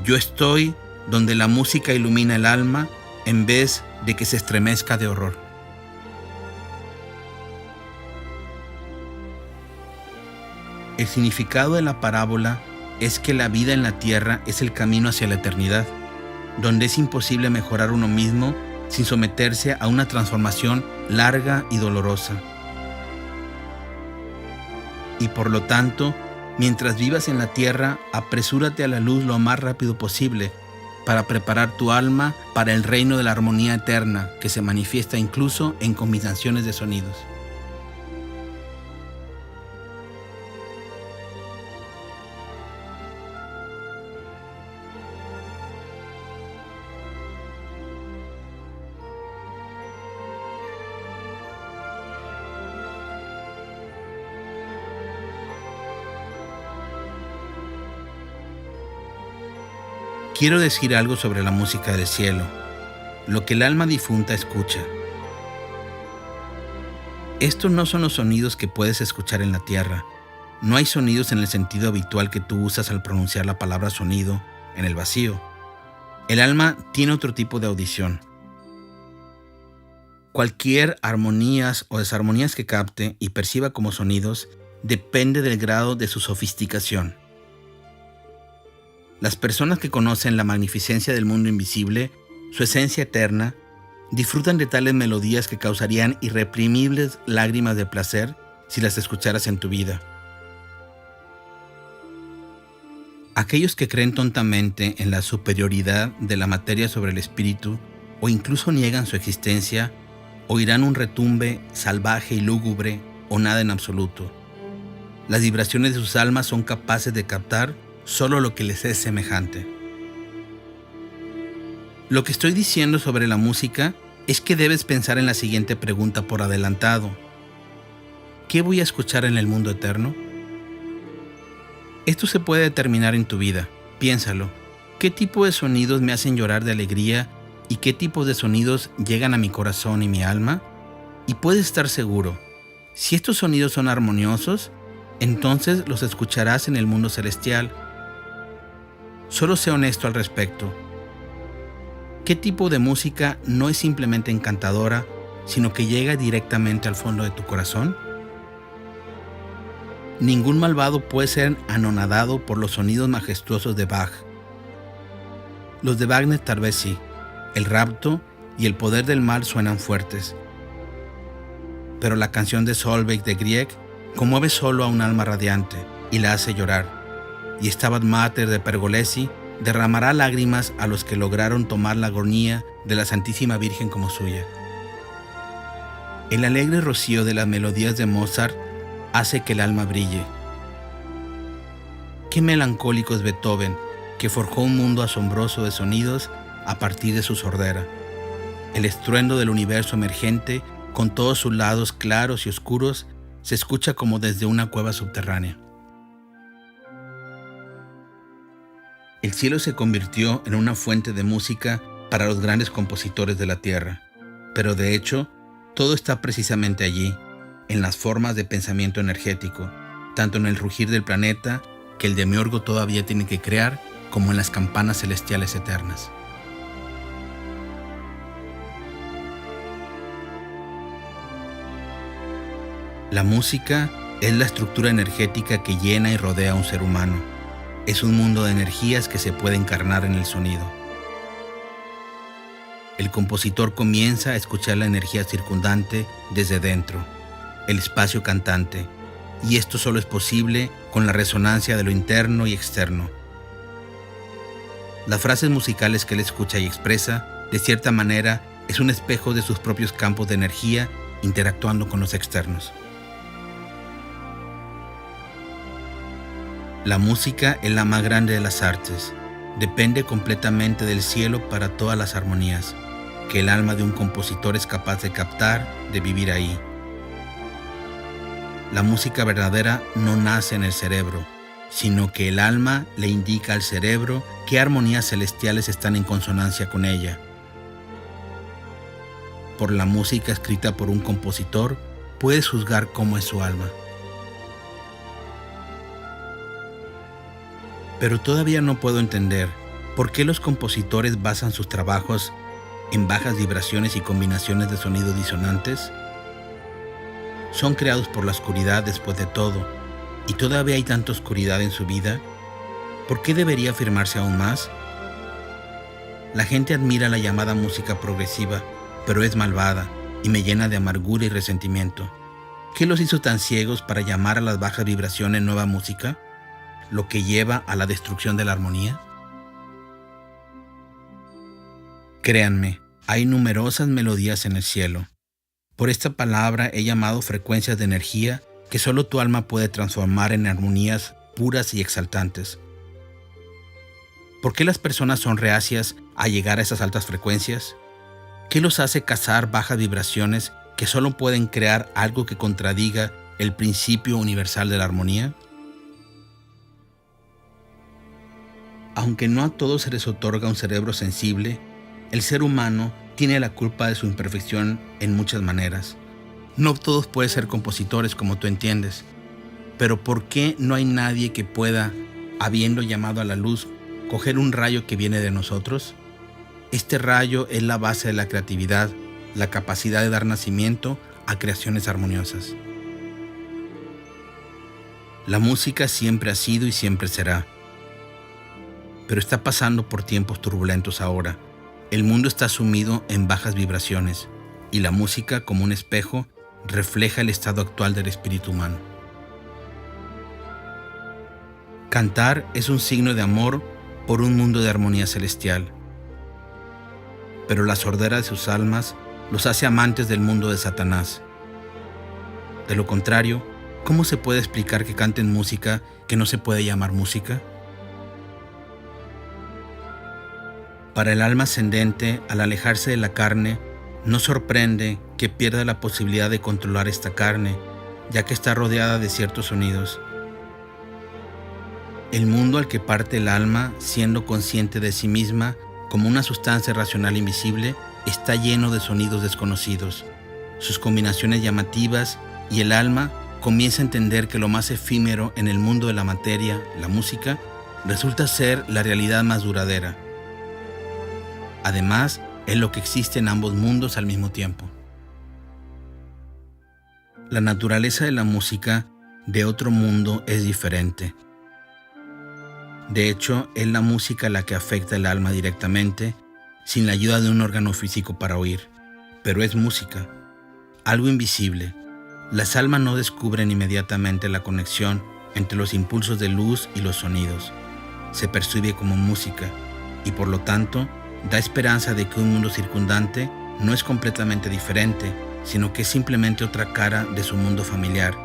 Yo estoy donde la música ilumina el alma en vez de que se estremezca de horror. El significado de la parábola es que la vida en la tierra es el camino hacia la eternidad, donde es imposible mejorar uno mismo sin someterse a una transformación larga y dolorosa. Y por lo tanto, mientras vivas en la tierra, apresúrate a la luz lo más rápido posible para preparar tu alma para el reino de la armonía eterna que se manifiesta incluso en combinaciones de sonidos. Quiero decir algo sobre la música del cielo, lo que el alma difunta escucha. Estos no son los sonidos que puedes escuchar en la tierra. No hay sonidos en el sentido habitual que tú usas al pronunciar la palabra sonido en el vacío. El alma tiene otro tipo de audición. Cualquier armonías o desarmonías que capte y perciba como sonidos depende del grado de su sofisticación. Las personas que conocen la magnificencia del mundo invisible, su esencia eterna, disfrutan de tales melodías que causarían irreprimibles lágrimas de placer si las escucharas en tu vida. Aquellos que creen tontamente en la superioridad de la materia sobre el espíritu o incluso niegan su existencia, oirán un retumbe salvaje y lúgubre o nada en absoluto. Las vibraciones de sus almas son capaces de captar solo lo que les es semejante. Lo que estoy diciendo sobre la música es que debes pensar en la siguiente pregunta por adelantado. ¿Qué voy a escuchar en el mundo eterno? Esto se puede determinar en tu vida. Piénsalo. ¿Qué tipo de sonidos me hacen llorar de alegría y qué tipos de sonidos llegan a mi corazón y mi alma? Y puedes estar seguro, si estos sonidos son armoniosos, entonces los escucharás en el mundo celestial. Solo sé honesto al respecto. ¿Qué tipo de música no es simplemente encantadora, sino que llega directamente al fondo de tu corazón? Ningún malvado puede ser anonadado por los sonidos majestuosos de Bach. Los de Wagner tal vez sí. El rapto y el poder del mal suenan fuertes. Pero la canción de Solveig de Grieg conmueve solo a un alma radiante y la hace llorar. Y Stabat Mater de Pergolesi derramará lágrimas a los que lograron tomar la agonía de la Santísima Virgen como suya. El alegre rocío de las melodías de Mozart hace que el alma brille. Qué melancólico es Beethoven, que forjó un mundo asombroso de sonidos a partir de su sordera. El estruendo del universo emergente, con todos sus lados claros y oscuros, se escucha como desde una cueva subterránea. El cielo se convirtió en una fuente de música para los grandes compositores de la tierra, pero de hecho, todo está precisamente allí, en las formas de pensamiento energético, tanto en el rugir del planeta, que el demiurgo todavía tiene que crear, como en las campanas celestiales eternas. La música es la estructura energética que llena y rodea a un ser humano. Es un mundo de energías que se puede encarnar en el sonido. El compositor comienza a escuchar la energía circundante desde dentro, el espacio cantante, y esto solo es posible con la resonancia de lo interno y externo. Las frases musicales que él escucha y expresa, de cierta manera, es un espejo de sus propios campos de energía interactuando con los externos. La música es la más grande de las artes. Depende completamente del cielo para todas las armonías, que el alma de un compositor es capaz de captar, de vivir ahí. La música verdadera no nace en el cerebro, sino que el alma le indica al cerebro qué armonías celestiales están en consonancia con ella. Por la música escrita por un compositor, puedes juzgar cómo es su alma. Pero todavía no puedo entender por qué los compositores basan sus trabajos en bajas vibraciones y combinaciones de sonidos disonantes. Son creados por la oscuridad después de todo, y todavía hay tanta oscuridad en su vida. ¿Por qué debería afirmarse aún más? La gente admira la llamada música progresiva, pero es malvada y me llena de amargura y resentimiento. ¿Qué los hizo tan ciegos para llamar a las bajas vibraciones nueva música, lo que lleva a la destrucción de la armonía? Créanme, hay numerosas melodías en el cielo. Por esta palabra he llamado frecuencias de energía que solo tu alma puede transformar en armonías puras y exaltantes. ¿Por qué las personas son reacias a llegar a esas altas frecuencias? ¿Qué los hace cazar bajas vibraciones que solo pueden crear algo que contradiga el principio universal de la armonía? Aunque no a todos se les otorga un cerebro sensible, el ser humano tiene la culpa de su imperfección en muchas maneras. No todos pueden ser compositores como tú entiendes, pero ¿por qué no hay nadie que pueda, habiendo llamado a la luz, coger un rayo que viene de nosotros? Este rayo es la base de la creatividad, la capacidad de dar nacimiento a creaciones armoniosas. La música siempre ha sido y siempre será, pero está pasando por tiempos turbulentos ahora. El mundo está sumido en bajas vibraciones y la música, como un espejo, refleja el estado actual del espíritu humano. Cantar es un signo de amor por un mundo de armonía celestial, pero la sordera de sus almas los hace amantes del mundo de Satanás. De lo contrario, ¿cómo se puede explicar que canten música que no se puede llamar música? Para el alma ascendente, al alejarse de la carne, no sorprende que pierda la posibilidad de controlar esta carne, ya que está rodeada de ciertos sonidos. El mundo al que parte el alma, siendo consciente de sí misma como una sustancia racional invisible, está lleno de sonidos desconocidos, sus combinaciones llamativas, y el alma comienza a entender que lo más efímero en el mundo de la materia, la música, resulta ser la realidad más duradera. Además, es lo que existe en ambos mundos al mismo tiempo. La naturaleza de la música de otro mundo es diferente. De hecho, es la música la que afecta el alma directamente, sin la ayuda de un órgano físico para oír. Pero es música, algo invisible. Las almas no descubren inmediatamente la conexión entre los impulsos de luz y los sonidos. Se percibe como música y por lo tanto da esperanza de que un mundo circundante no es completamente diferente, sino que es simplemente otra cara de su mundo familiar,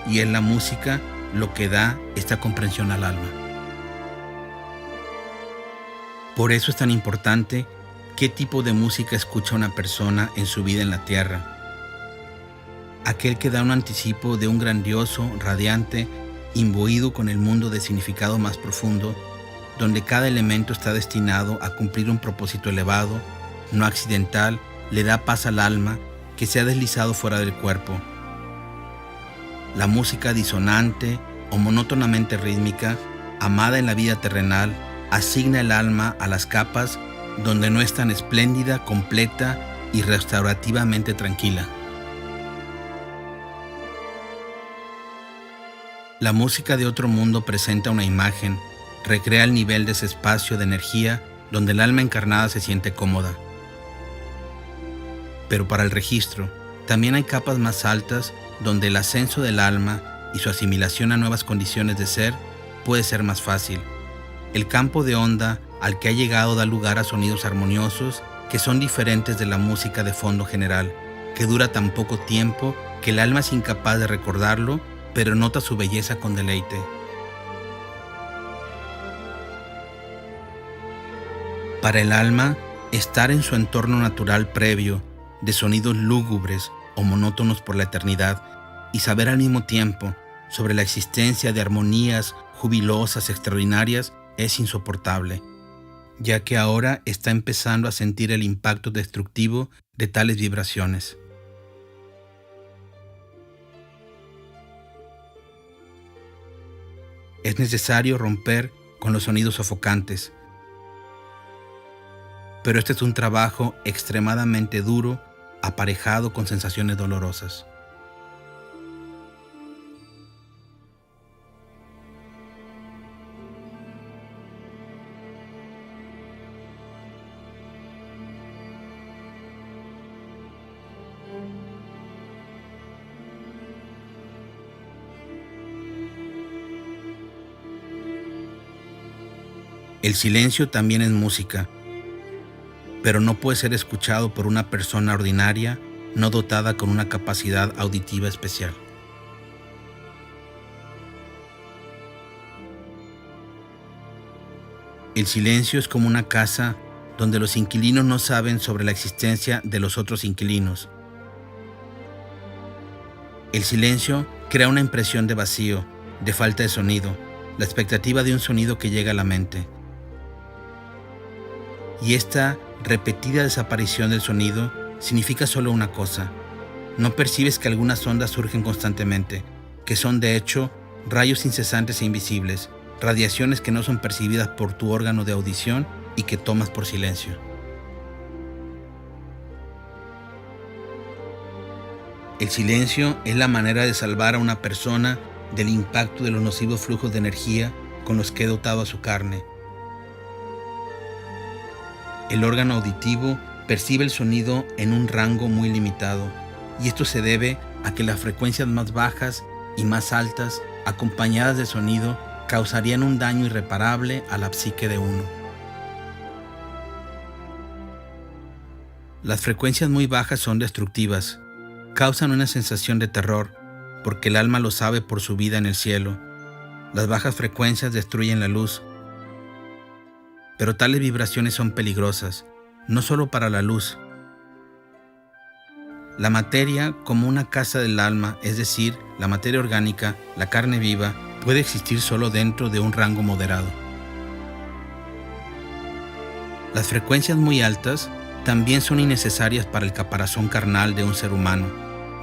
y es la música lo que da esta comprensión al alma. Por eso es tan importante qué tipo de música escucha una persona en su vida en la tierra. Aquel que da un anticipo de un grandioso, radiante, imbuido con el mundo de significado más profundo, donde cada elemento está destinado a cumplir un propósito elevado, no accidental, le da paz al alma que se ha deslizado fuera del cuerpo. La música disonante o monótonamente rítmica, amada en la vida terrenal, asigna el alma a las capas donde no es tan espléndida, completa y restaurativamente tranquila. La música de otro mundo presenta una imagen, recrea el nivel de ese espacio de energía donde el alma encarnada se siente cómoda. Pero para el registro, también hay capas más altas donde el ascenso del alma y su asimilación a nuevas condiciones de ser puede ser más fácil. El campo de onda al que ha llegado da lugar a sonidos armoniosos que son diferentes de la música de fondo general, que dura tan poco tiempo que el alma es incapaz de recordarlo, pero nota su belleza con deleite. Para el alma, estar en su entorno natural previo, de sonidos lúgubres o monótonos por la eternidad, y saber al mismo tiempo sobre la existencia de armonías jubilosas extraordinarias, es insoportable, ya que ahora está empezando a sentir el impacto destructivo de tales vibraciones. Es necesario romper con los sonidos sofocantes, pero este es un trabajo extremadamente duro, aparejado con sensaciones dolorosas. El silencio también es música, pero no puede ser escuchado por una persona ordinaria no dotada con una capacidad auditiva especial. El silencio es como una casa donde los inquilinos no saben sobre la existencia de los otros inquilinos. El silencio crea una impresión de vacío, de falta de sonido, la expectativa de un sonido que llega a la mente. Y esta repetida desaparición del sonido significa solo una cosa: no percibes que algunas ondas surgen constantemente, que son de hecho rayos incesantes e invisibles, radiaciones que no son percibidas por tu órgano de audición y que tomas por silencio. El silencio es la manera de salvar a una persona del impacto de los nocivos flujos de energía con los que he dotado a su carne. El órgano auditivo percibe el sonido en un rango muy limitado, y esto se debe a que las frecuencias más bajas y más altas, acompañadas de sonido, causarían un daño irreparable a la psique de uno. Las frecuencias muy bajas son destructivas, causan una sensación de terror, porque el alma lo sabe por su vida en el cielo. Las bajas frecuencias destruyen la luz, pero tales vibraciones son peligrosas, no solo para la luz. La materia, como una casa del alma, es decir, la materia orgánica, la carne viva, puede existir solo dentro de un rango moderado. Las frecuencias muy altas también son innecesarias para el caparazón carnal de un ser humano,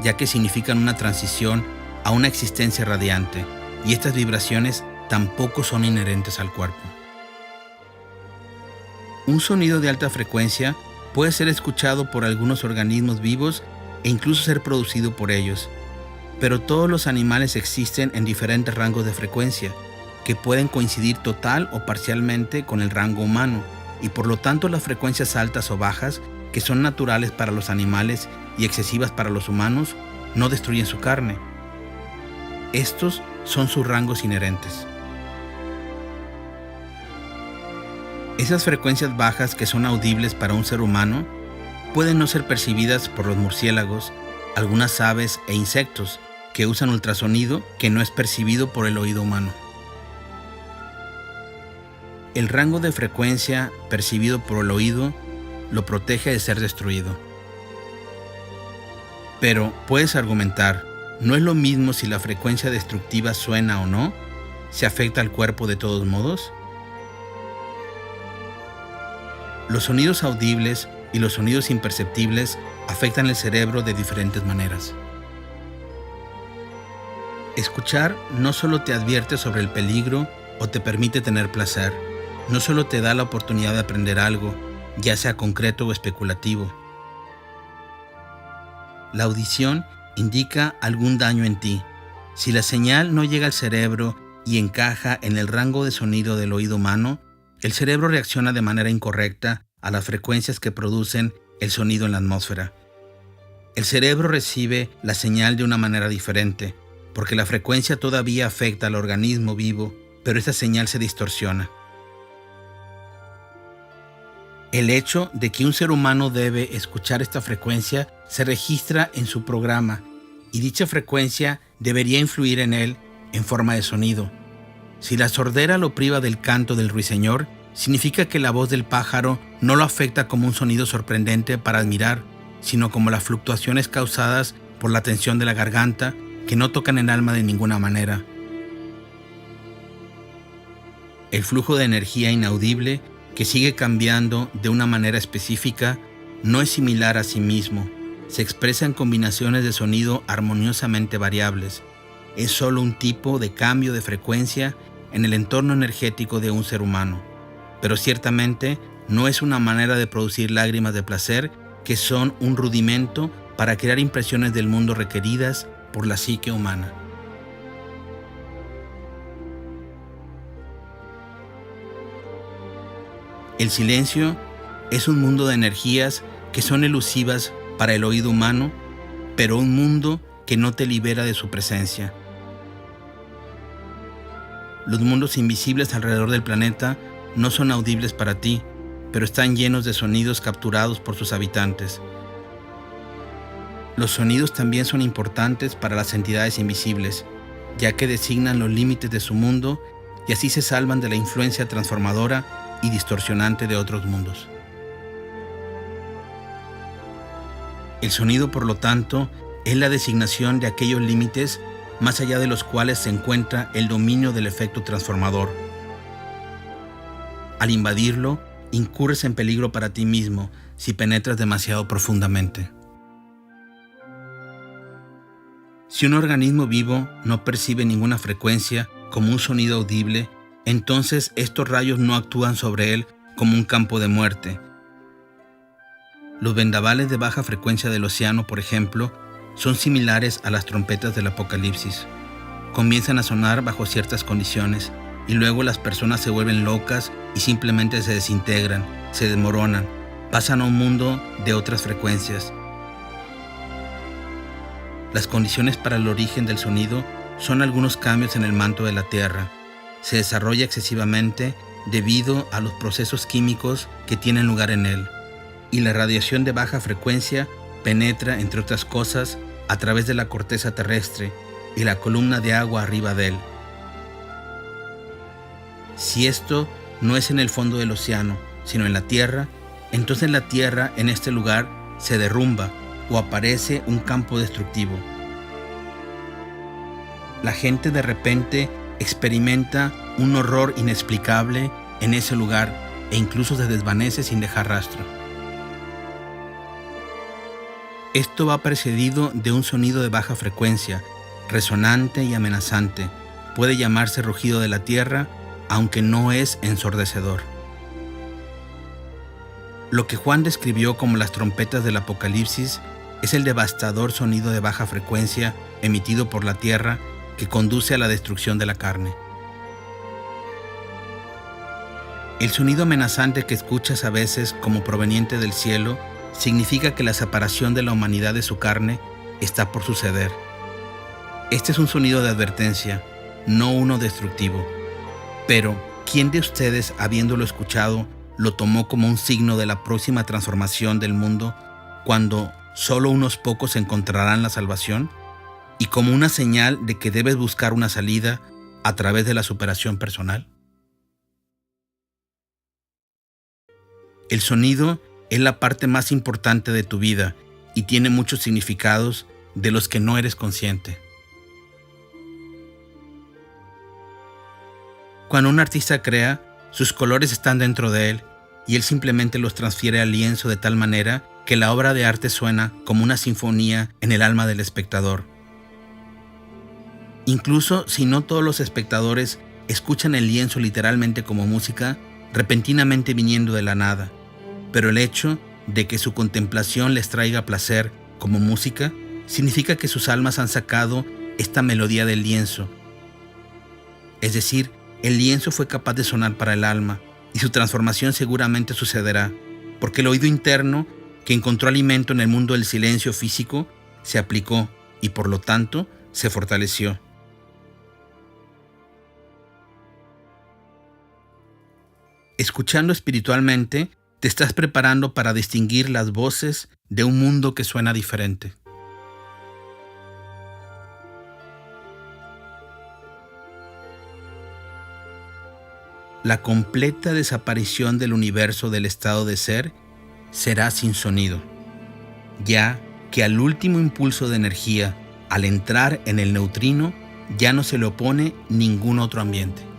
ya que significan una transición a una existencia radiante, y estas vibraciones tampoco son inherentes al cuerpo. Un sonido de alta frecuencia puede ser escuchado por algunos organismos vivos e incluso ser producido por ellos, pero todos los animales existen en diferentes rangos de frecuencia, que pueden coincidir total o parcialmente con el rango humano, y por lo tanto las frecuencias altas o bajas, que son naturales para los animales y excesivas para los humanos, no destruyen su carne. Estos son sus rangos inherentes. Esas frecuencias bajas que son audibles para un ser humano pueden no ser percibidas por los murciélagos, algunas aves e insectos que usan ultrasonido que no es percibido por el oído humano. El rango de frecuencia percibido por el oído lo protege de ser destruido. Pero puedes argumentar, ¿no es lo mismo si la frecuencia destructiva suena o no? ¿Se afecta al cuerpo de todos modos? Los sonidos audibles y los sonidos imperceptibles afectan el cerebro de diferentes maneras. Escuchar no solo te advierte sobre el peligro o te permite tener placer, no solo te da la oportunidad de aprender algo, ya sea concreto o especulativo. La audición indica algún daño en ti. Si la señal no llega al cerebro y encaja en el rango de sonido del oído humano, el cerebro reacciona de manera incorrecta a las frecuencias que producen el sonido en la atmósfera. El cerebro recibe la señal de una manera diferente, porque la frecuencia todavía afecta al organismo vivo, pero esta señal se distorsiona. El hecho de que un ser humano debe escuchar esta frecuencia se registra en su programa, y dicha frecuencia debería influir en él en forma de sonido. Si la sordera lo priva del canto del ruiseñor, Significa que la voz del pájaro no lo afecta como un sonido sorprendente para admirar, sino como las fluctuaciones causadas por la tensión de la garganta que no tocan el alma de ninguna manera. El flujo de energía inaudible, que sigue cambiando de una manera específica, no es similar a sí mismo. Se expresa en combinaciones de sonido armoniosamente variables. Es solo un tipo de cambio de frecuencia en el entorno energético de un ser humano. Pero ciertamente no es una manera de producir lágrimas de placer que son un rudimento para crear impresiones del mundo requeridas por la psique humana. El silencio es un mundo de energías que son elusivas para el oído humano, pero un mundo que no te libera de su presencia. Los mundos invisibles alrededor del planeta no son audibles para ti, pero están llenos de sonidos capturados por sus habitantes. Los sonidos también son importantes para las entidades invisibles, ya que designan los límites de su mundo y así se salvan de la influencia transformadora y distorsionante de otros mundos. El sonido, por lo tanto, es la designación de aquellos límites más allá de los cuales se encuentra el dominio del efecto transformador. Al invadirlo, incurres en peligro para ti mismo si penetras demasiado profundamente. Si un organismo vivo no percibe ninguna frecuencia como un sonido audible, entonces estos rayos no actúan sobre él como un campo de muerte. Los vendavales de baja frecuencia del océano, por ejemplo, son similares a las trompetas del Apocalipsis. Comienzan a sonar bajo ciertas condiciones y luego las personas se vuelven locas y simplemente se desintegran, se desmoronan, pasan a un mundo de otras frecuencias. Las condiciones para el origen del sonido son algunos cambios en el manto de la Tierra. Se desarrolla excesivamente debido a los procesos químicos que tienen lugar en él, y la radiación de baja frecuencia penetra, entre otras cosas, a través de la corteza terrestre y la columna de agua arriba de él. Si esto no es en el fondo del océano, sino en la Tierra, entonces la Tierra en este lugar se derrumba o aparece un campo destructivo. La gente de repente experimenta un horror inexplicable en ese lugar e incluso se desvanece sin dejar rastro. Esto va precedido de un sonido de baja frecuencia, resonante y amenazante. Puede llamarse rugido de la tierra, aunque no es ensordecedor. Lo que Juan describió como las trompetas del Apocalipsis es el devastador sonido de baja frecuencia emitido por la tierra que conduce a la destrucción de la carne. El sonido amenazante que escuchas a veces como proveniente del cielo significa que la separación de la humanidad de su carne está por suceder. Este es un sonido de advertencia, no uno destructivo. Pero, ¿quién de ustedes, habiéndolo escuchado, lo tomó como un signo de la próxima transformación del mundo, cuando solo unos pocos encontrarán la salvación, y como una señal de que debes buscar una salida a través de la superación personal? El sonido es la parte más importante de tu vida y tiene muchos significados de los que no eres consciente. Cuando un artista crea, sus colores están dentro de él y él simplemente los transfiere al lienzo de tal manera que la obra de arte suena como una sinfonía en el alma del espectador. Incluso si no todos los espectadores escuchan el lienzo literalmente como música, repentinamente viniendo de la nada, pero el hecho de que su contemplación les traiga placer como música significa que sus almas han sacado esta melodía del lienzo. Es decir, el lienzo fue capaz de sonar para el alma y su transformación seguramente sucederá, porque el oído interno que encontró alimento en el mundo del silencio físico se aplicó y por lo tanto se fortaleció. Escuchando espiritualmente, te estás preparando para distinguir las voces de un mundo que suena diferente. la completa desaparición del universo del estado de ser será sin sonido, ya que al último impulso de energía, al entrar en el neutrino, ya no se le opone ningún otro ambiente.